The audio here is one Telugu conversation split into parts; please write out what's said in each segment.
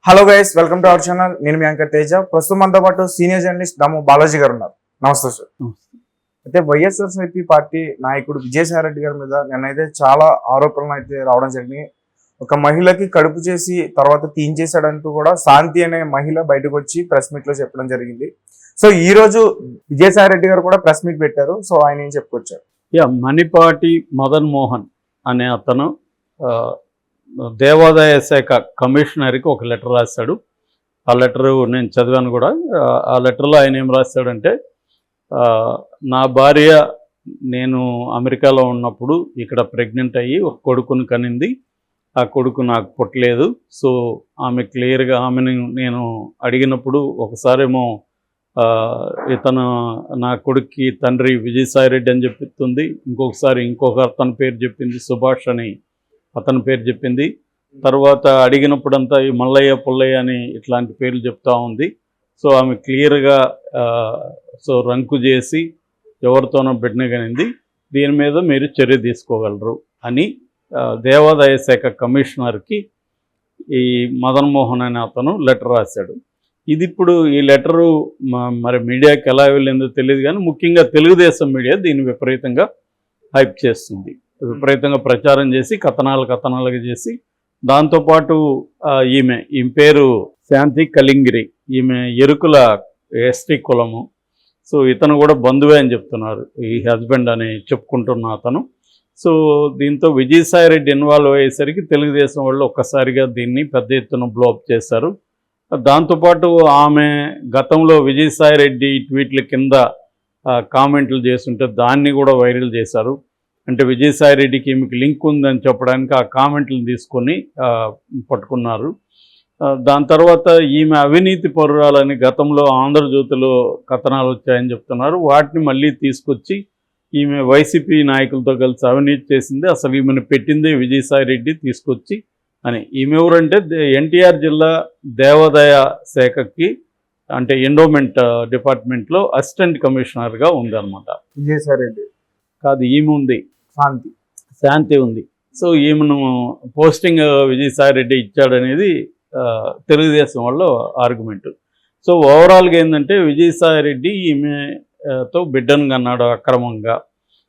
Hello guys, welcome to our channel. నేను మీ యాంకర్ తేజ. ప్రస్తుతం మనతో పాటు సీనియర్ జర్నలిస్ట్ దాము బాలాజీ గారు ఉన్నారు. నమస్తే సార్. అయితే వైఎస్ఆర్సీపీ పార్టీ నాయకుడు విజయసాయి రెడ్డి గారి మీద నిన్నైతే చాలా ఆరోపణలు అయితే రావడం జరిగింది. ఒక మహిళకి కడుపు చేసి తర్వాత తీయించేశాడంటూ కూడా శాంతి అనే మహిళ బయటకు వచ్చి ప్రెస్ మీట్ లో చెప్పడం జరిగింది. సో ఈ రోజు విజయసాయి రెడ్డి గారు కూడా ప్రెస్ మీట్ పెట్టారు. సో ఆయన ఏం చెప్పుకొచ్చారు? మణిపాటి మదన్ మోహన్ అనే అతను దేవాదాయ శాఖ కమిషనర్కి ఒక లెటర్ రాశాడు. ఆ లెటరు నేను చదివాను కూడా. ఆ లెటర్లో ఆయన ఏం రాశాడంటే, నా భార్య నేను అమెరికాలో ఉన్నప్పుడు ఇక్కడ ప్రెగ్నెంట్ అయ్యి ఒక కొడుకుని కనింది. ఆ కొడుకు నాకు పుట్టలేదు. సో ఆమె క్లియర్గా ఆమెను నేను అడిగినప్పుడు ఒకసారేమో ఇతను నా కొడుక్కి తండ్రి విజయసాయి రెడ్డి అని చెప్తుంది, ఇంకొకసారి ఇంకొక అతని పేరు చెప్పింది, సుభాష్ అని అతని పేరు చెప్పింది. తర్వాత అడిగినప్పుడంతా ఈ మల్లయ్య పుల్లయ్య అని ఇట్లాంటి పేర్లు చెప్తా ఉంది. సో ఆమె క్లియర్గా రంకు చేసి ఎవరితోనో బిడ్డనగనింది, దీని మీద మీరు చర్య తీసుకోగలరు అని దేవాదాయ శాఖ కమిషనర్కి ఈ మదన్ మోహన్ అనే అతను లెటర్ రాశాడు. ఇది ఇప్పుడు ఈ లెటరు మరి మీడియాకి ఎలా వెళ్ళిందో తెలియదు, కానీ ముఖ్యంగా తెలుగుదేశం మీడియా దీన్ని విపరీతంగా హైప్ చేస్తుంది. విపరీతంగా ప్రచారం చేసి కథనాలుగా చేసి, దాంతోపాటు ఈమె పేరు శాంతి కలింగిరి, ఈమె ఎరుకుల ఎస్టీ కులము. సో ఇతను కూడా బంధువే అని చెప్తున్నారు, ఈ హస్బెండ్ అని చెప్పుకుంటున్న అతను. సో దీంతో విజయసాయి రెడ్డి ఇన్వాల్వ్ అయ్యేసరికి తెలుగుదేశం వాళ్ళు ఒక్కసారిగా దీన్ని పెద్ద ఎత్తున బ్లోఅప్ చేశారు. దాంతోపాటు ఆమె గతంలో విజయసాయి రెడ్డి ట్వీట్ల కింద కామెంట్లు చేస్తుంటే దాన్ని కూడా వైరల్ చేశారు. అంటే విజయసాయి రెడ్డికి ఈమెకి లింక్ ఉందని చెప్పడానికి ఆ కామెంట్లను తీసుకొని పట్టుకున్నారు. దాని తర్వాత ఈమె అవినీతి పరురాలని గతంలో ఆంధ్రజ్యోతిలో కథనాలు వచ్చాయని చెప్తున్నారు. వాటిని మళ్ళీ తీసుకొచ్చి ఈమె వైసీపీ నాయకులతో కలిసి అవినీతి చేసింది, అసలు ఈమెను పెట్టిందే విజయసాయి రెడ్డి తీసుకొచ్చి అని. ఈమె ఎవరంటే ఎన్టీఆర్ జిల్లా దేవాదాయ శాఖకి అంటే ఎండోమెంట్ డిపార్ట్మెంట్లో అసిస్టెంట్ కమిషనర్గా ఉంది అనమాట. విజయసాయి రెడ్డి కాదు, ఈమె ఉంది, శాంతి ఉంది. సో ఈమెను పోస్టింగ్ విజయసాయి రెడ్డి ఇచ్చాడనేది తెలుగుదేశం వాళ్ళ ఆర్గ్యుమెంట్. సో ఓవరాల్గా ఏంటంటే విజయసాయి రెడ్డి ఈమెతో బిడ్డను కన్నాడు అక్రమంగా.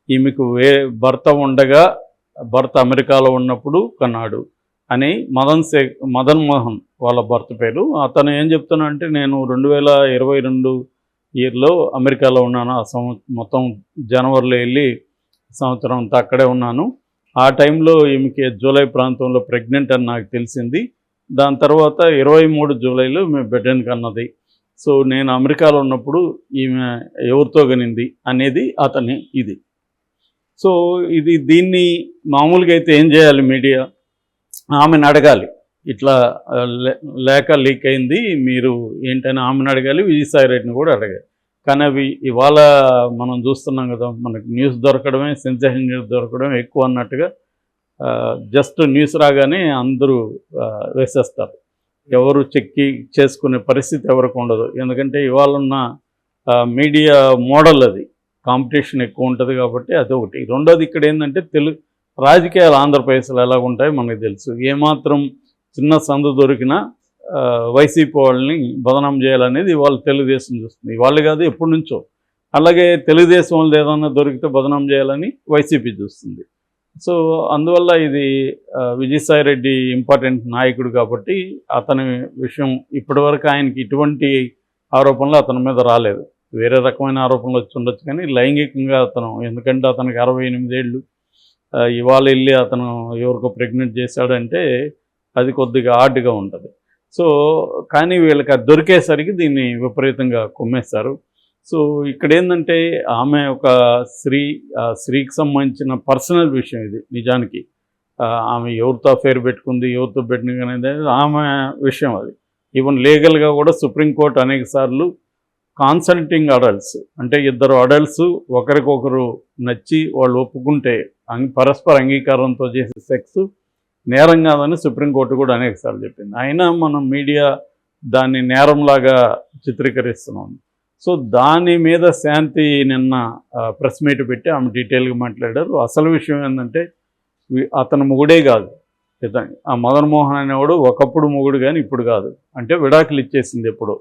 ఈమెకు భర్త ఉండగా భర్త అమెరికాలో ఉన్నప్పుడు కన్నాడు అని మదన్ మోహన్ వాళ్ళ భర్త పేరు. అతను ఏం చెప్తున్నా అంటే, నేను 2022 ఇయర్లో అమెరికాలో ఉన్నాను. మొత్తం జనవరిలో వెళ్ళి సంవత్సరం అంతా అక్కడే ఉన్నాను. ఆ టైంలో ఈమెకి జూలై ప్రాంతంలో ప్రెగ్నెంట్ అని నాకు తెలిసింది. దాని తర్వాత 23 జూలైలో మేము బిడ్డను కన్నది. సో నేను అమెరికాలో ఉన్నప్పుడు ఈమె ఎవరితో కనింది అనేది అతని ఇది. సో దీన్ని మామూలుగా అయితే ఏం చేయాలి మీడియా, ఆమెను అడగాలి, ఇట్లా లేఖ లీక్ అయింది మీరు ఏంటని ఆమెను అడగాలి, విజయసాయి రెడ్డిని కూడా అడగాలి. కానీ అవి ఇవాళ మనం చూస్తున్నాం కదా, మనకు న్యూస్ దొరకడమే, సెన్సేషన్ న్యూస్ దొరకడమే ఎక్కువ అన్నట్టుగా జస్ట్ న్యూస్ రాగానే అందరూ వేసేస్తారు. ఎవరు చెక్కి చేసుకునే పరిస్థితి ఎవరికి ఉండదు. ఎందుకంటే ఇవాళ ఉన్న మీడియా మోడల్ అది, కాంపిటీషన్ ఎక్కువ ఉంటుంది కాబట్టి అదొకటి. రెండోది ఇక్కడ ఏంటంటే రాజకీయాలు ఆంధ్రప్రదేశ్లో ఎలా ఉంటాయో మనకు తెలుసు. ఏమాత్రం చిన్న సందు దొరికినా వైసీపీ వాళ్ళని బదనాం చేయాలనేది ఇవాళ తెలుగుదేశం చూస్తుంది. ఇవాళ కాదు, ఎప్పటి నుంచో. అలాగే తెలుగుదేశం వాళ్ళు ఏదన్నా దొరికితే బదనాం చేయాలని వైసీపీ చూస్తుంది. సో అందువల్ల ఇది విజయసాయి రెడ్డి ఇంపార్టెంట్ నాయకుడు కాబట్టి అతని విషయం ఇప్పటివరకు ఆయనకి ఇటువంటి ఆరోపణలు అతని మీద రాలేదు. వేరే రకమైన ఆరోపణలు వచ్చి ఉండొచ్చు, కానీ లైంగికంగా అతను, ఎందుకంటే అతనికి 68 ఏళ్ళు, ఇవాళ వెళ్ళి అతను ఎవరికో ప్రెగ్నెంట్ చేశాడంటే అది కొద్దిగా ఆడ్గా ఉంటుంది. సో కానీ వీళ్ళకి అది దొరికేసరికి దీన్ని విపరీతంగా కుమ్మేస్తారు. సో ఇక్కడ ఏంటంటే ఆమె ఒక స్త్రీకి సంబంధించిన పర్సనల్ విషయం ఇది. నిజానికి ఆమె ఎవరితో అఫేర్ పెట్టుకుంది, ఎవరితో పెట్టింది అనేది ఆమె విషయం. అది ఈవెన్ లీగల్గా కూడా సుప్రీంకోర్టు అనేక సార్లు కాన్సల్టింగ్ అడల్ట్స్, అంటే ఇద్దరు అడల్ట్స్ ఒకరికొకరు నచ్చి వాళ్ళు ఒప్పుకుంటే పరస్పర అంగీకారంతో చేసే సెక్స్ నేరం కాదని సుప్రీంకోర్టు కూడా అనేకసార్లు చెప్పింది. అయినా మనం మీడియా దాన్ని నేరంలాగా చిత్రీకరిస్తున్నాం. సో దాని మీద శాంతి నిన్న ప్రెస్ మీట్ పెట్టి ఆమె డీటెయిల్గా మాట్లాడారు. అసలు విషయం ఏంటంటే అతను మొగుడే కాదు, ఆ మదన్ మోహన్ అనేవాడు ఒకప్పుడు మొగుడు కానీ ఇప్పుడు కాదు. అంటే విడాకులు ఇచ్చేసింది ఎప్పుడు.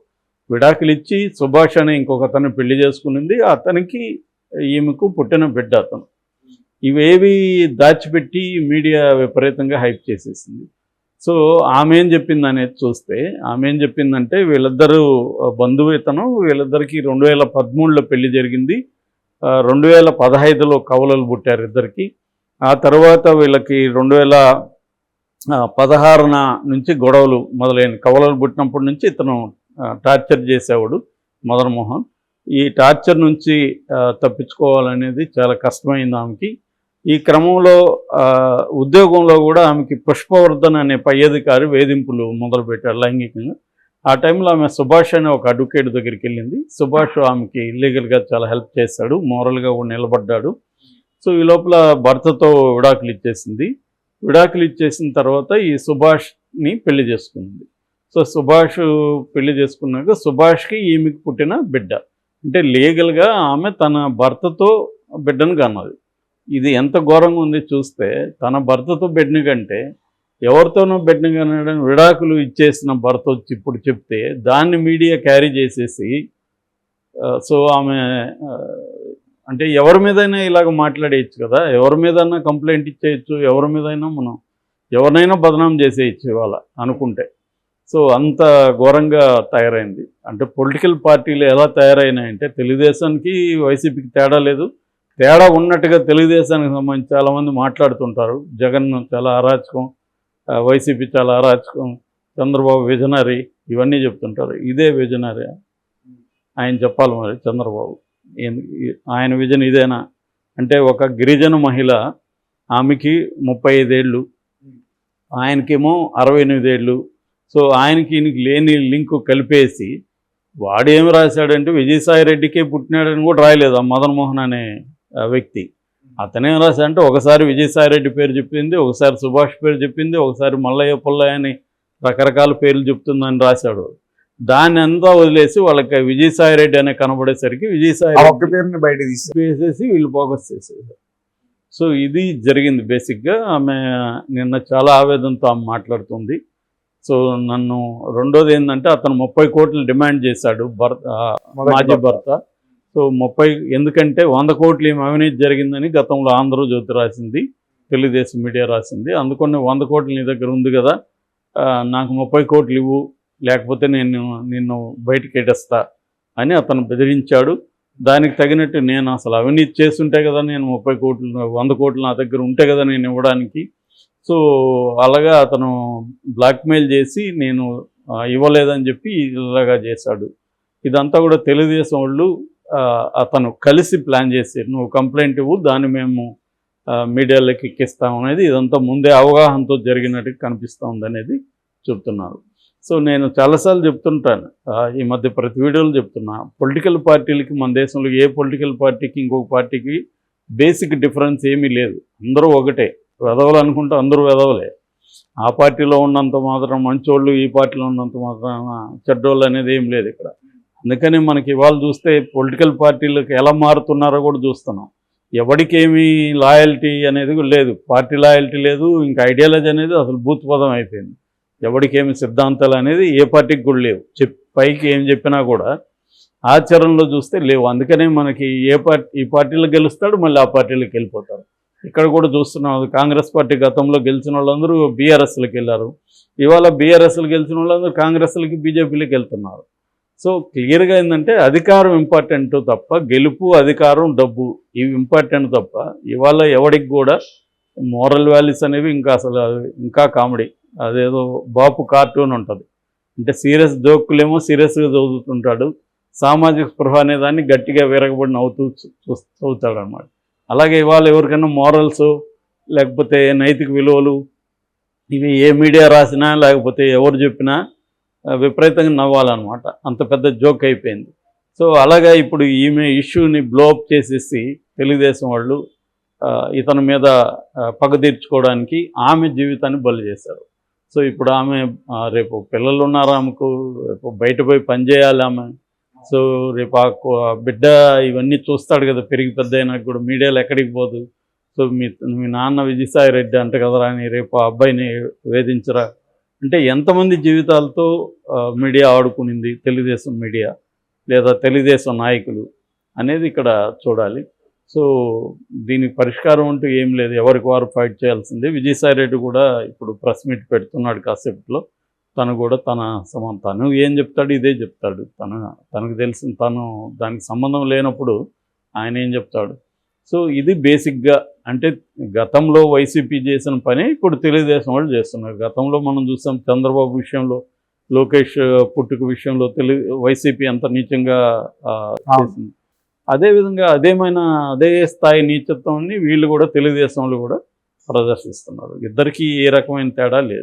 విడాకులు ఇచ్చి సుభాష్ అనే ఇంకొక అతను పెళ్లి చేసుకునింది. అతనికి ఈమెకు పుట్టిన బిడ్డ అతను. ఇవేవి దాచిపెట్టి మీడియా విపరీతంగా హైప్ చేసేసింది. సో ఆమె ఏం చెప్పింది అనేది చూస్తే, ఆమె ఏం చెప్పిందంటే వీళ్ళిద్దరూ బంధువు ఇతను, వీళ్ళిద్దరికి 2013లో పెళ్లి జరిగింది. 2015లో కవలలు పుట్టారు ఇద్దరికి. ఆ తర్వాత వీళ్ళకి 2016 నుంచి గొడవలు మొదలైన. కవలలు పుట్టినప్పటి నుంచి ఇతను టార్చర్ చేసేవాడు మదన్ మోహన్. ఈ టార్చర్ నుంచి తప్పించుకోవాలనేది చాలా కష్టమైంది ఆమెకి. ఈ క్రమంలో ఉద్యోగంలో కూడా ఆమెకి పుష్పవర్ధన్ అనే పై అధికారి వేధింపులు మొదలుపెట్టారు లైంగికంగా. ఆ టైంలో ఆమె సుభాష్ అనే ఒక అడ్వకేట్ దగ్గరికి వెళ్ళింది. సుభాష్ ఆమెకి లీగల్గా చాలా హెల్ప్ చేశాడు, మోరల్గా కూడా నిలబడ్డాడు. సో ఈ లోపల భర్తతో విడాకులు ఇచ్చేసింది. విడాకులు ఇచ్చేసిన తర్వాత ఈ సుభాష్ని పెళ్లి చేసుకుంది. సో సుభాష్ పెళ్లి చేసుకున్నాక సుభాష్కి ఈమెకి పుట్టిన బిడ్డ. అంటే లీగల్గా ఆమె తన భర్తతో బిడ్డను కన్నది. ఇది ఎంత ఘోరంగా ఉంది చూస్తే, తన భర్తతో బిడ్డని కంటే ఎవరితోనో బిడ్డని కనడం, విడాకులు ఇచ్చేసిన భర్త వచ్చి ఇప్పుడు చెప్తే దాన్ని మీడియా క్యారీ చేసేసి, సో ఆమె అంటే ఎవరి మీదైనా ఇలాగ మాట్లాడేయచ్చు కదా, ఎవరి మీదైనా కంప్లైంట్ ఇచ్చేయచ్చు, ఎవరి మీదైనా మనం ఎవరినైనా బదనాం చేసేయచ్చు ఇవాళ అనుకుంటే. సో అంత ఘోరంగా తయారైంది. అంటే పొలిటికల్ పార్టీలు ఎలా తయారైనాయంటే, తెలుగుదేశానికి వైసీపీకి తేడా లేదు. తేడా ఉన్నట్టుగా తెలుగుదేశానికి సంబంధించి చాలామంది మాట్లాడుతుంటారు. జగన్ చాలా అరాచకం, వైసీపీ చాలా అరాచకం, చంద్రబాబు విజనరీ, ఇవన్నీ చెప్తుంటారు. ఇదే విజనరీ ఆయన చెప్పాలి మరి. చంద్రబాబు ఆయన విజన్ ఇదేనా అంటే, ఒక గిరిజన మహిళ, ఆమెకి 35 ఏళ్ళు, ఆయనకేమో 68 ఏళ్ళు. సో ఆయనకి ఈయనకి లేని లింకు కలిపేసి వాడు ఏమి రాశాడంటే, విజయసాయిరెడ్డికే పుట్టినాడని కూడా రాయలేదు ఆ మదన్ మోహన్ అనే వ్యక్తి. అతనేం రాశాడంటే, ఒకసారి విజయసాయిరెడ్డి పేరు చెప్పింది, ఒకసారి సుభాష్ పేరు చెప్పింది, ఒకసారి మల్లయ్య పుల్లయ్య అని రకరకాల పేర్లు చెప్తుందని రాశాడు. దాన్ని అంతా వదిలేసి వాళ్ళకి విజయసాయిరెడ్డి అనే కనబడేసరికి విజయసాయి బయట తీసేసి వీళ్ళు ఫోకస్ చేసేది. సో ఇది జరిగింది బేసిక్గా. ఆమె నిన్న చాలా ఆవేదనతో ఆమె మాట్లాడుతుంది. సో నన్ను రెండోది ఏంటంటే, అతను 30 కోట్లు డిమాండ్ చేశాడు మాజీ భర్త. సో 30 ఎందుకంటే 100 కోట్లు ఏమి అవినీతి జరిగిందని గతంలో ఆంధ్రజ్యోతి రాసింది, తెలుగుదేశం మీడియా రాసింది. అందుకని 100 కోట్లు నీ దగ్గర ఉంది కదా, నాకు 30 కోట్లు ఇవ్వు, లేకపోతే నేను నిన్ను బయటకు ఎడేస్తా అని అతను బెదిరించాడు. దానికి తగినట్టు నేను అసలు అవినీతి చేస్తుంటే కదా నేను 30 కోట్లు 100 కోట్లు నా దగ్గర ఉంటే కదా నేను ఇవ్వడానికి. సో అలాగా అతను బ్లాక్మెయిల్ చేసి నేను ఇవ్వలేదని చెప్పి ఇలాగా చేశాడు. ఇదంతా కూడా తెలుగుదేశం వాళ్ళు అతను కలిసి ప్లాన్ చేశారు. నువ్వు కంప్లైంట్ ఇవ్వు, దాన్ని మేము మీడియాలోకి ఎక్కిస్తాం అనేది ఇదంతా ముందే అవగాహనతో జరిగినట్టు కనిపిస్తూ ఉందనేది చెప్తున్నారు. సో నేను చాలాసార్లు చెప్తుంటాను, ఈ మధ్య ప్రతి వీడియోలో చెప్తున్నా, పొలిటికల్ పార్టీలకి మన దేశంలో ఏ పొలిటికల్ పార్టీకి ఇంకొక పార్టీకి బేసిక్ డిఫరెన్స్ ఏమీ లేదు. అందరూ ఒకటే. వెధవలు అనుకుంటే అందరూ వెధవలే. ఆ పార్టీలో ఉన్నంత మాత్రం మంచోళ్ళు, ఈ పార్టీలో ఉన్నంత మాత్రం చెడ్డోళ్ళు అనేది ఏం లేదు ఇక్కడ. అందుకని మనకి ఇవాళ చూస్తే పొలిటికల్ పార్టీలకు ఎలా మారుతున్నారో కూడా చూస్తున్నాం. ఎవరికేమీ లాయల్టీ అనేది లేదు, పార్టీ లాయల్టీ లేదు, ఇంకా ఐడియాలజీ అనేది అసలు బూత్ పదం అయిపోయింది. ఎవరికేమి సిద్ధాంతాలు అనేది ఏ పార్టీకి కూడా లేవు. పైకి ఏం చెప్పినా కూడా ఆచరణలో చూస్తే లేవు. అందుకనే మనకి ఈ పార్టీలో గెలుస్తాడు, మళ్ళీ ఆ పార్టీలోకి వెళ్ళిపోతారు. ఇక్కడ కూడా చూస్తున్నాం, కాంగ్రెస్ పార్టీ గతంలో గెలిచిన వాళ్ళందరూ బీఆర్ఎస్లకు వెళ్ళారు. ఇవాళ బీఆర్ఎస్లు గెలిచిన వాళ్ళందరూ కాంగ్రెస్లకి, బీజేపీలకు వెళ్తున్నారు. సో క్లియర్గా ఏంటంటే అధికారం ఇంపార్టెంట్ తప్ప, గెలుపు, అధికారం, డబ్బు ఇవి ఇంపార్టెంట్ తప్ప ఇవాళ ఎవడికి కూడా మోరల్ వాల్యూస్ అనేవి ఇంకా కామెడీ. అదేదో బాపు కార్టూన్ ఉంటుంది, అంటే సీరియస్ జోకులేమో సీరియస్గా చదువుతుంటాడు, సామాజిక స్పృహ అనే దాన్ని గట్టిగా విరగబడి చదువుతాడు అన్నమాట. అలాగే ఇవాళ ఎవరికైనా మోరల్స్ లేకపోతే నైతిక విలువలు ఇవి ఏ మీడియా రాసినా లేకపోతే ఎవరు చెప్పినా విపరీతంగా నవ్వాలన్నమాట. అంత పెద్ద జోక్ అయిపోయింది. సో అలాగా ఇప్పుడు ఈమె ఇష్యూని బ్లోఅప్ చేసేసి తెలుగుదేశం వాళ్ళు ఇతని మీద పగ తీర్చుకోవడానికి ఆమె జీవితాన్ని బలి చేశారు. సో ఇప్పుడు ఆమె రేపు పిల్లలు ఉన్నారు ఆమెకు, రేపు బయట పోయి పనిచేయాలి ఆమె. సో రేపు ఆ బిడ్డ ఇవన్నీ చూస్తాడు కదా, పెరిగి పెద్ద అయినా కూడా మీడియాలో ఎక్కడికి పోదు. సో మీ నాన్న విజయసాయి రెడ్డి అంట కదరా అని రేపు ఆ అబ్బాయిని వేధించరా అంటే ఎంతమంది జీవితాలతో మీడియా ఆడుకునింది, తెలుగుదేశం మీడియా లేదా తెలుగుదేశం నాయకులు అనేది ఇక్కడ చూడాలి. సో దీనికి పరిష్కారం అంటూ ఏం లేదు, ఎవరికి వారు ఫైట్ చేయాల్సిందే. విజయసాయి రెడ్డి కూడా ఇప్పుడు ప్రెస్ మీట్ పెడుతున్నాడు కాసేపట్లో. తను కూడా తను ఏం చెప్తాడు ఇదే చెప్తాడు. తనకు తెలిసిన తను దానికి సంబంధం లేనప్పుడు ఆయన ఏం చెప్తాడు. సో ఇది బేసిక్గా అంటే గతంలో వైసీపీ చేసిన పని ఇప్పుడు తెలుగుదేశం వాళ్ళు చేస్తున్నారు. గతంలో మనం చూసాం చంద్రబాబు విషయంలో, లోకేష్ పుట్టుక విషయంలో వైసీపీ అంత నీచంగా చేసింది. అదేవిధంగా అదే స్థాయి నీచత్వాన్ని వీళ్ళు కూడా తెలుగుదేశంలో కూడా ప్రదర్శిస్తున్నారు. ఇద్దరికీ ఏ రకమైన తేడా లేదు.